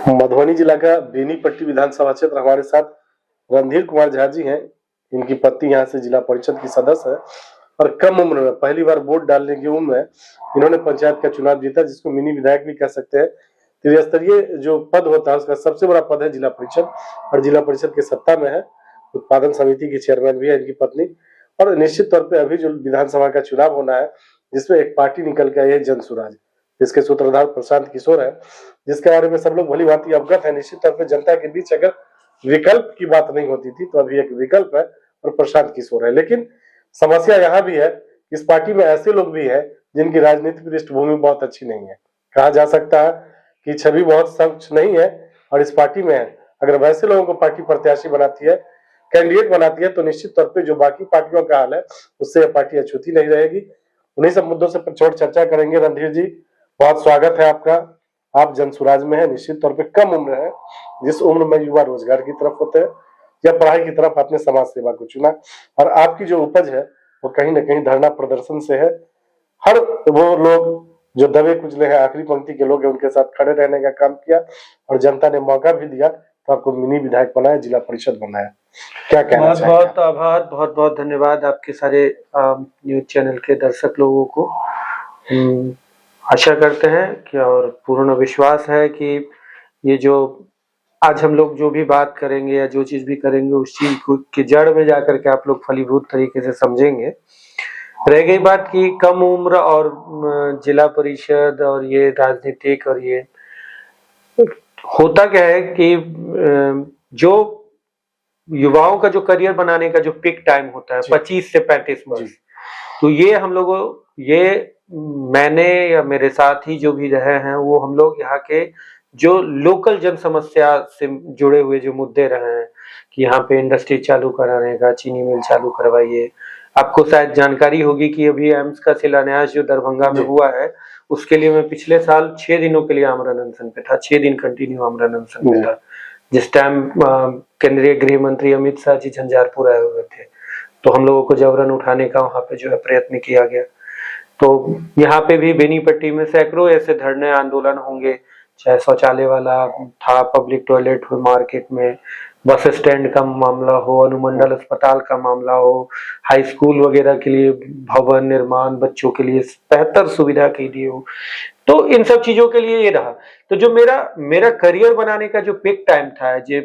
मधुबनी जिला का बेनीपट्टी विधानसभा क्षेत्र, हमारे साथ रणधीर कुमार झा जी हैं। इनकी पत्नी यहाँ से जिला परिषद की सदस्य है और कम उम्र में पहली बार वोट डालने की उम्र में इन्होंने पंचायत का चुनाव जीता, जिसको मिनी विधायक भी कह सकते हैं। त्रिस्तरीय जो पद होता है उसका सबसे बड़ा पद है जिला परिषद, और जिला परिषद के सत्ता में है। उत्पादन समिति की चेयरमैन भी है इनकी पत्नी। और निश्चित तौर पर अभी जो विधानसभा का चुनाव होना है, जिसमें एक पार्टी निकल के आई है जनसुराज, जिसके सूत्रधार प्रशांत किशोर है, जिसके बारे में सब लोग भली भांति अवगत है। निश्चित तौर पर जनता के बीच अगर विकल्प की बात नहीं होती थी तो अभी एक विकल्प है और प्रशांत किशोर है। लेकिन समस्या यहाँ भी है, इस पार्टी में ऐसे लोग भी हैं जिनकी राजनीतिक पृष्ठभूमि बहुत अच्छी नहीं है। कहा जा सकता है कि छवि बहुत स्वच्छ नहीं है और इस पार्टी में है। अगर वैसे लोगों को पार्टी प्रत्याशी बनाती है, कैंडिडेट बनाती है, तो निश्चित तौर पर जो बाकी पार्टियों का हाल है उससे यह पार्टी अछूती नहीं रहेगी। उन्हीं सब मुद्दों से प्रचोर चर्चा करेंगे। रणधीर जी, बहुत स्वागत है आपका। आप जनसुराज में है, निश्चित तौर पे कम उम्र है, जिस उम्र में युवा रोजगार की तरफ होते हैं या पढ़ाई की तरफ, आपने समाज सेवा को चुना और आपकी जो उपज है वो कहीं ना कहीं धरना प्रदर्शन से है। हर वो लोग जो दबे कुचले हैं, आखिरी पंक्ति के लोग हैं, उनके साथ खड़े रहने का काम किया और जनता ने मौका भी दिया तो आपको मिनी विधायक बनाया, जिला परिषद बनाया। क्या कहना बहुत बहुत आभार, बहुत बहुत धन्यवाद आपके सारे न्यूज चैनल के दर्शक लोगों को। आशा करते हैं कि और पूर्ण विश्वास है कि ये जो आज हम लोग जो भी बात करेंगे या जो चीज भी करेंगे उस चीज की जड़ में जाकर के आप लोग फलीभूत तरीके से समझेंगे। रह गई बात की कम उम्र और जिला परिषद और ये राजनीतिक, और ये होता क्या है कि जो युवाओं का जो करियर बनाने का जो पिक टाइम होता है 25 से 35 वर्ष, तो ये हम लोगों मैंने या मेरे साथी जो भी रहे हैं वो हम लोग यहाँ के जो लोकल जन समस्या से जुड़े हुए जो मुद्दे रहे हैं कि यहाँ पे इंडस्ट्री चालू कराने का, चीनी मिल चालू करवाइए। आपको शायद जानकारी होगी कि अभी एम्स का शिलान्यास जो दरभंगा में हुआ है उसके लिए मैं पिछले साल 6 दिनों के लिए आमरण अनशन पे था, 6 दिन कंटिन्यू आमरण अनशन पे था, जिस टाइम केंद्रीय गृह मंत्री अमित शाह जी झंझारपुर आए हुए थे। तो हम लोगों को जबरन उठाने का वहां पे जो है प्रयत्न किया गया। तो यहाँ पे भी बेनीपट्टी में सैकड़ों ऐसे धरने आंदोलन होंगे, चाहे शौचालय वाला था, पब्लिक टॉयलेट हो मार्केट में, बस स्टैंड का मामला हो, अनुमंडल अस्पताल का मामला हो, हाई स्कूल वगैरह के लिए भवन निर्माण, बच्चों के लिए बेहतर सुविधा के लिए हो, तो इन सब चीजों के लिए ये रहा। तो जो मेरा करियर बनाने का जो पिक टाइम था, जो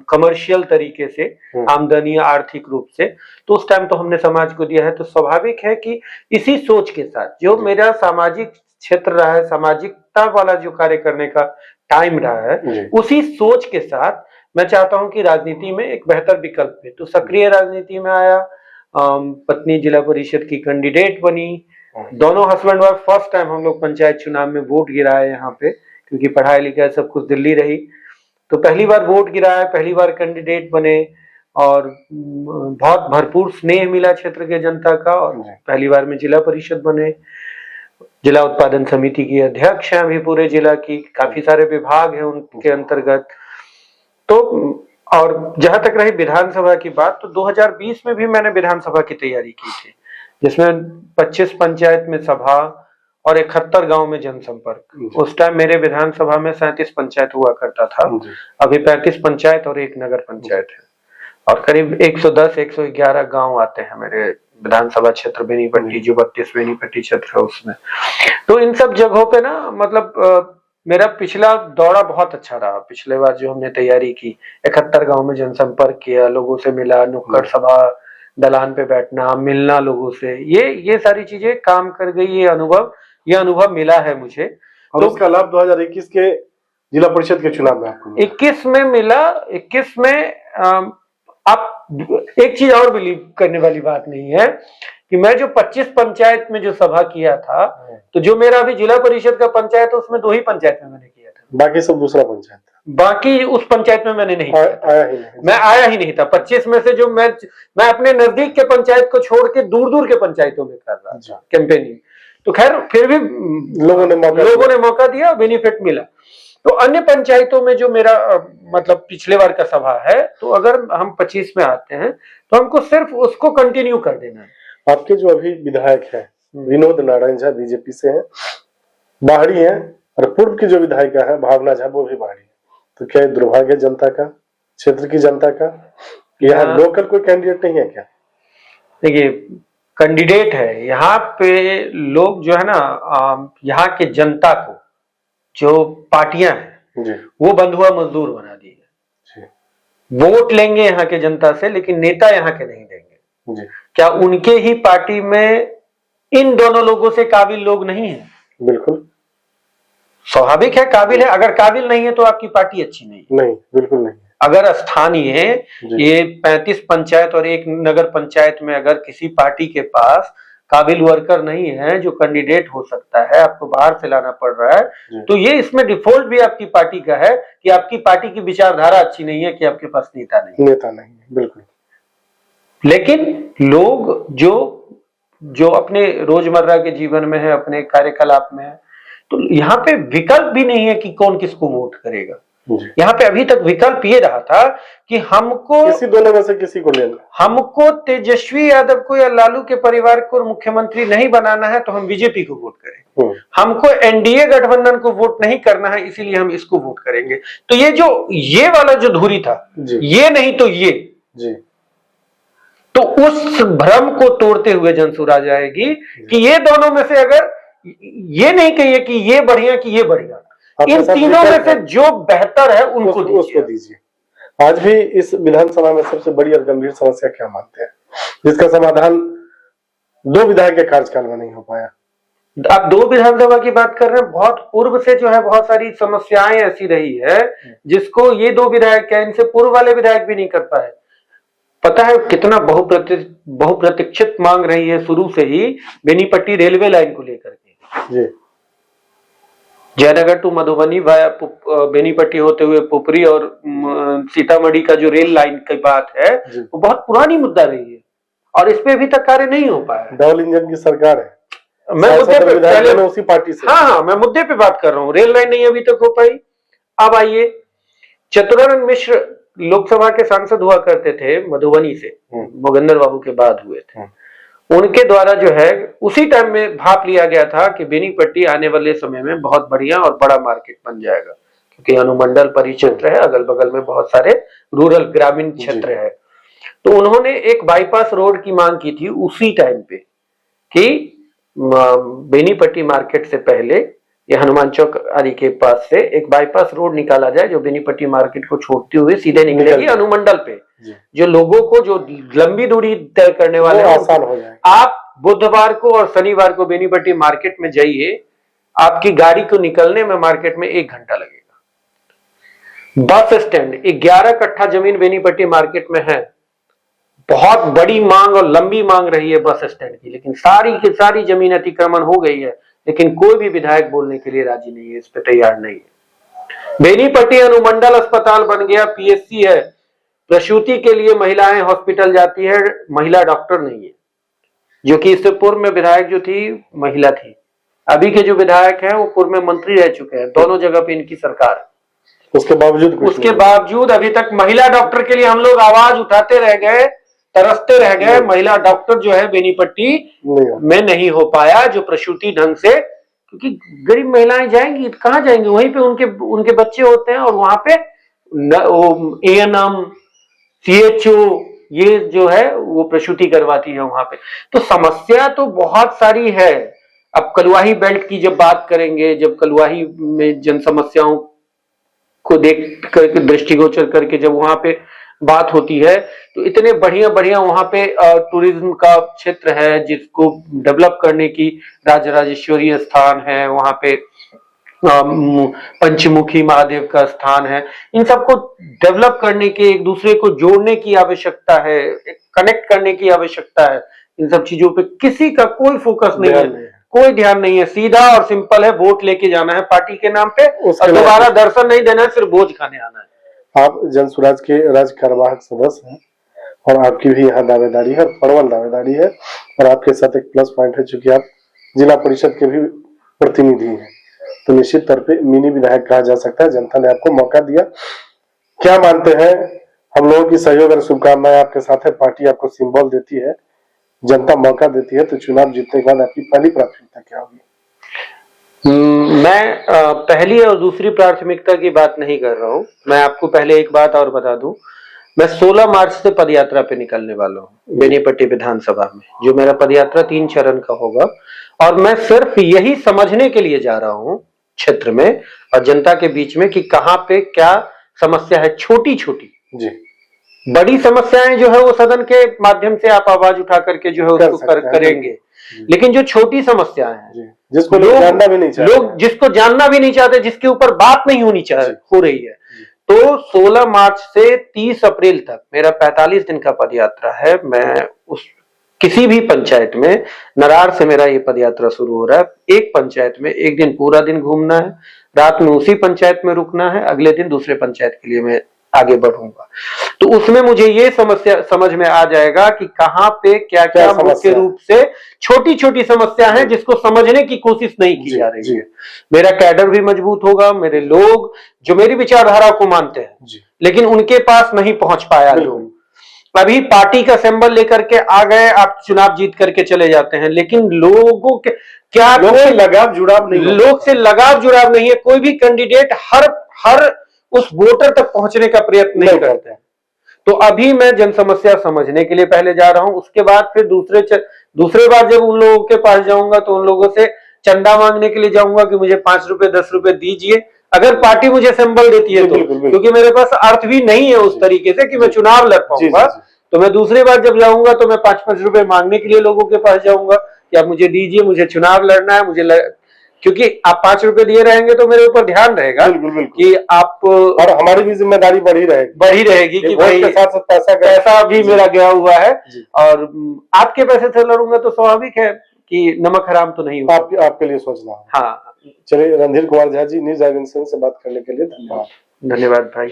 कमर्शियल तरीके से आमदनी आर्थिक रूप से, तो उस टाइम तो हमने समाज को दिया है। तो स्वाभाविक है कि इसी सोच के साथ जो मेरा सामाजिक क्षेत्र रहा है, सामाजिकता वाला जो कार्य करने का टाइम रहा है, उसी सोच के साथ मैं चाहता हूं कि राजनीति में एक बेहतर विकल्प है। तो सक्रिय राजनीति में आया, पत्नी जिला परिषद की कैंडिडेट बनी, दोनों हस्बैंड वाइफ फर्स्ट टाइम हम लोग पंचायत चुनाव में वोट गिराए यहाँ पे, क्योंकि पढ़ाई लिखाई सब कुछ दिल्ली रही। तो पहली बार वोट गिराए, पहली बार कैंडिडेट बने और बहुत भरपूर स्नेह मिला क्षेत्र के जनता का, और पहली बार में जिला परिषद बने। जिला उत्पादन समिति की अध्यक्ष हैं अभी पूरे जिला की, काफी सारे विभाग हैं उनके अंतर्गत। तो और जहां तक रही विधानसभा की बात, तो 2020 में भी मैंने विधानसभा की तैयारी की थी, जिसमें 25 पंचायत में सभा और 71 गांव में जनसंपर्क। उस टाइम मेरे विधानसभा में 37 पंचायत हुआ करता था, अभी 35 पंचायत और 1 नगर पंचायत है, और करीब 110-111 गांव आते हैं मेरे विधानसभा क्षेत्र बेनीपट्टी, जो 32 बेनीपट्टी क्षेत्र है उसमें। तो इन सब जगहों पे ना, मतलब मेरा पिछला दौरा बहुत अच्छा रहा। पिछले बार जो हमने तैयारी की, 71 गांव में जनसंपर्क किया, लोगों से मिला, नुक्कड़ सभा, दलान पे बैठना, मिलना लोगों से, ये सारी चीजें काम कर गई। ये अनुभव मिला है मुझे। और तो उसका लाभ 2021 के जिला परिषद के चुनाव में आपको 21 में मिला। 21 में आप एक चीज और बिलीव करने वाली बात नहीं है कि मैं जो 25 पंचायत में जो सभा किया था, तो जो मेरा अभी जिला परिषद का पंचायत है उसमें 2 ही पंचायत में मैंने किया था, बाकी सब दूसरा पंचायत, बाकी उस पंचायत में मैंने नहीं किया, मैं आया ही नहीं था। 25 में से जो मैं अपने नजदीक के पंचायत को छोड़ के दूर दूर के पंचायतों में कर रहा था कैंपेनिंग। तो खैर फिर भी लोगों ने मौका दिया, बेनिफिट मिला। तो अन्य पंचायतों में जो मेरा मतलब पिछले बार का सभा है, तो अगर हम 25 में आते हैं तो हमको सिर्फ उसको कंटिन्यू कर देना है। आपके जो अभी विधायक है विनोद नारायण झा बीजेपी से हैं, बाहरी हैं, और पूर्व की जो विधायिका है भावना झा, वो भी बाहरी है। तो क्या ये दुर्भाग्य है जनता का, क्षेत्र की जनता का? यहाँ लोकल कोई कैंडिडेट नहीं है क्या? देखिए, कैंडिडेट है यहाँ पे। लोग जो है ना, यहाँ के जनता को, जो पार्टियां हैं जी वो बंधुआ मजदूर बना दी है। जी वोट लेंगे यहाँ के जनता से, लेकिन नेता यहाँ के नहीं देंगे। जी क्या उनके ही पार्टी में इन दोनों लोगों से काबिल लोग नहीं है? बिल्कुल स्वाभाविक है, काबिल है। अगर काबिल नहीं है तो आपकी पार्टी अच्छी नहीं है। नहीं, बिल्कुल नहीं। अगर स्थानीय जी ये 35 पंचायत और एक नगर पंचायत में अगर किसी पार्टी के पास काबिल वर्कर नहीं है जो कैंडिडेट हो सकता है, आपको बाहर से लाना पड़ रहा है, तो ये इसमें डिफॉल्ट भी आपकी पार्टी का है कि आपकी पार्टी की विचारधारा अच्छी नहीं है, कि आपके पास नेता नहीं है। बिल्कुल। लेकिन लोग जो अपने रोजमर्रा के जीवन में है, अपने कार्यकलाप में है, तो यहाँ पे विकल्प भी नहीं है कि कौन किसको वोट करेगा। यहाँ पे अभी तक विकल्प ये रहा था कि हमको किसी दोनों में से किसी को लेना, हमको तेजस्वी यादव को या लालू के परिवार को मुख्यमंत्री नहीं बनाना है तो हम बीजेपी को वोट करें, हमको एनडीए गठबंधन को वोट नहीं करना है इसीलिए हम इसको वोट करेंगे। तो ये वाला जो धुरी था, ये नहीं तो ये जी, तो उस भ्रम को तोड़ते हुए जनसुर आ जाएगी कि ये दोनों में से अगर ये नहीं कहिए कि ये बढ़िया कि ये बढ़िया, इन तीनों में से जो बेहतर है उनको दीजिए। आज भी इस विधानसभा में सबसे बड़ी और गंभीर समस्या क्या मानते हैं जिसका समाधान 2 विधायक के कार्यकाल में नहीं हो पाया? आप 2 विधानसभा की बात कर रहे हैं, बहुत पूर्व से जो है बहुत सारी समस्याएं ऐसी रही है जिसको ये 2 विधायक क्या, इनसे पूर्व वाले विधायक भी नहीं कर पाए। पता है कितना बहुप्रतीक्षित मांग रही है शुरू से ही बेनीपट्टी रेलवे लाइन को लेकर के। जयनगर टू मधुबनी वाया बेनीपट्टी होते हुए पुपरी और सीतामढ़ी का जो रेल लाइन की बात है वो बहुत पुरानी मुद्दा रही है और इस पे अभी तक कार्य नहीं हो पाया। डबल इंजन की सरकार है। मैं मुद्दे पे पहले उसी पार्टी से, हाँ, मैं मुद्दे पे बात कर रहा हूँ। रेल लाइन नहीं अभी तक हो पाई। अब आइए, चतुरानंद मिश्र लोकसभा के सांसद हुआ करते थे मधुबनी से, मोगेंद्र बाबू के बाद हुए थे। उनके द्वारा जो है उसी टाइम में भाप लिया गया था कि बेनीपट्टी आने वाले समय में बहुत बढ़िया और बड़ा मार्केट बन जाएगा, क्योंकि अनुमंडल परिक्षेत्र है, अगल बगल में बहुत सारे रूरल ग्रामीण क्षेत्र है। तो उन्होंने एक बाईपास रोड की मांग की थी उसी टाइम पे कि बेनीपट्टी मार्केट से पहले ये हनुमान चौक आदि के पास से एक बाईपास रोड निकाला जाए जो बेनीपट्टी मार्केट को छोड़ते हुए सीधे निकलेगी अनुमंडल पे, जो लोगों को जो लंबी दूरी तय करने वाले आसान हो जाए। आप बुधवार को और शनिवार को बेनीपट्टी मार्केट में जाइए, आपकी गाड़ी को निकलने में मार्केट में 1 घंटा लगेगा। बस स्टैंड 11 कट्ठा जमीन बेनीपट्टी मार्केट में है, बहुत बड़ी मांग और लंबी मांग रही है बस स्टैंड की, लेकिन सारी की सारी जमीन अतिक्रमण हो गई है, लेकिन कोई भी विधायक बोलने के लिए राजी नहीं है, इस पे तैयार नहीं है। बेनीपट्टी अनुमंडल अस्पताल बन गया, पीएचसी है, प्रसूति के लिए महिलाएं हॉस्पिटल जाती है, महिला डॉक्टर नहीं है, जो कि इससे पूर्व में विधायक जो थी महिला थी। अभी के जो विधायक हैं वो पूर्व में मंत्री रह चुके हैं, दोनों जगह पे इनकी सरकार है। उसके बावजूद अभी तक महिला डॉक्टर के लिए हम लोग आवाज उठाते रह गए, तरसते रह गए। महिला डॉक्टर जो है बेनीपट्टी में नहीं हो पाया, जो प्रसूति ढंग से, क्योंकि गरीब महिलाएं जाएंगी कहाँ जाएंगी, वहीं पे उनके बच्चे होते हैं और वहां पे एएनएम सीएचओ ये जो है वो प्रसूति करवाती है वहां पे। तो समस्या तो बहुत सारी है। अब कलुआही बेल्ट की जब बात करेंगे, जब कलुआही में जन समस्याओं को देख करके दृष्टिगोचर करके जब वहां पे बात होती है, तो इतने बढ़िया बढ़िया वहां पे टूरिज्म का क्षेत्र है जिसको डेवलप करने की राजराजेश्वरी स्थान है, वहां पे पंचमुखी महादेव का स्थान है। इन सबको डेवलप करने के, एक दूसरे को जोड़ने की आवश्यकता है, कनेक्ट करने की आवश्यकता है। इन सब चीजों पे किसी का कोई फोकस नहीं है, कोई ध्यान नहीं है। सीधा और सिंपल है, वोट लेके जाना है पार्टी के नाम पे और दोबारा दर्शन नहीं देना है, सिर्फ बोझ खाने आना है। आप जनसुराज के राज्य कार्यवाहक सदस्य हैं और आपकी भी यहाँ दावेदारी है, प्रबल दावेदारी है, और आपके साथ एक प्लस पॉइंट है चूंकि आप जिला परिषद के भी प्रतिनिधि हैं, तो निश्चित तौर पे मिनी विधायक कहा जा सकता है। जनता ने आपको मौका दिया। क्या मानते हैं, हम लोगों की सहयोग और शुभकामनाएं आपके साथ है, पार्टी आपको सिंबल देती है, जनता मौका देती है, तो चुनाव जीतने के बाद आपकी पहली प्राथमिकता क्या होगी? मैं पहली और दूसरी प्राथमिकता की बात नहीं कर रहा हूं। मैं आपको पहले एक बात और बता दूं, मैं 16 मार्च से पदयात्रा पे निकलने वाला हूं बेनीपट्टी विधानसभा में, जो मेरा पदयात्रा 3 चरण का होगा। और मैं सिर्फ यही समझने के लिए जा रहा हूं क्षेत्र में और जनता के बीच में कि कहां पे क्या समस्या है, छोटी छोटी जी। बड़ी समस्याएं जो है वो सदन के माध्यम से आप आवाज उठा करके जो है उसको करेंगे, लेकिन जो छोटी समस्याएं हैं जिसको लोग जानना भी नहीं चाहते, लोग जिसको जानना भी नहीं चाहते, जिसके ऊपर बात नहीं होनी चाहिए हो रही है, तो 16 मार्च से 30 अप्रैल तक मेरा 45 दिन का पदयात्रा है। मैं उस किसी भी पंचायत में, नरार से मेरा ये पदयात्रा शुरू हो रहा है। एक पंचायत में एक दिन पूरा दिन घूमना है, रात में उसी पंचायत में रुकना है, अगले दिन दूसरे पंचायत के लिए मैं आगे बढ़ूंगा। तो उसमें मुझे ये समस्या समझ में आ जाएगा कि कहां पे क्या क्या मुख्य रूप से छोटी छोटी समस्या है जिसको समझने की कोशिश नहीं की जा रही है। मेरा कैडर भी मजबूत होगा, मेरे लोग जो मेरी विचारधारा को मानते हैं लेकिन उनके पास नहीं पहुंच पाया लोग, अभी पार्टी का सिंबल लेकर के आ गए, आप चुनाव जीत करके चले जाते हैं, लेकिन लोगों के क्या लोग से लगाव जुड़ाव नहीं, लोग से लगाव जुड़ाव नहीं है। कोई भी कैंडिडेट हर उस वोटर तक पहुंचने का प्रयत्न नहीं करते हैं। तो अभी मैं जन समस्या समझने के लिए पहले जा रहा हूं, उसके बाद फिर दूसरे बार जब उन लोगों के पास जाऊंगा तो उन लोगों से चंदा मांगने के लिए जाऊंगा कि मुझे 5 रुपए 10 रुपए दीजिए, अगर पार्टी मुझे सिंबल देती है तो, क्योंकि मेरे पास अर्थ भी नहीं है उस तरीके से कि मैं चुनाव लड़ पाऊंगा। तो मैं दूसरी बार जब जाऊंगा तो मैं 5-5 रुपए मांगने के लिए लोगों के पास जाऊंगा कि आप मुझे दीजिए, मुझे चुनाव लड़ना है, क्योंकि आप 5 रुपए दिए रहेंगे तो मेरे ऊपर ध्यान रहेगा कि आप, और हमारी भी जिम्मेदारी बढ़ी रहेगी कि भाई के साथ पैसा भी मेरा गया हुआ है, और आपके पैसे से लड़ूंगा तो स्वाभाविक है कि नमक हराम तो नहीं होगा। आपके लिए सोचना। हाँ, चलिए, रणधीर कुमार झा जी, न्यूज़ 18 से बात करने के लिए धन्यवाद। धन्यवाद भाई।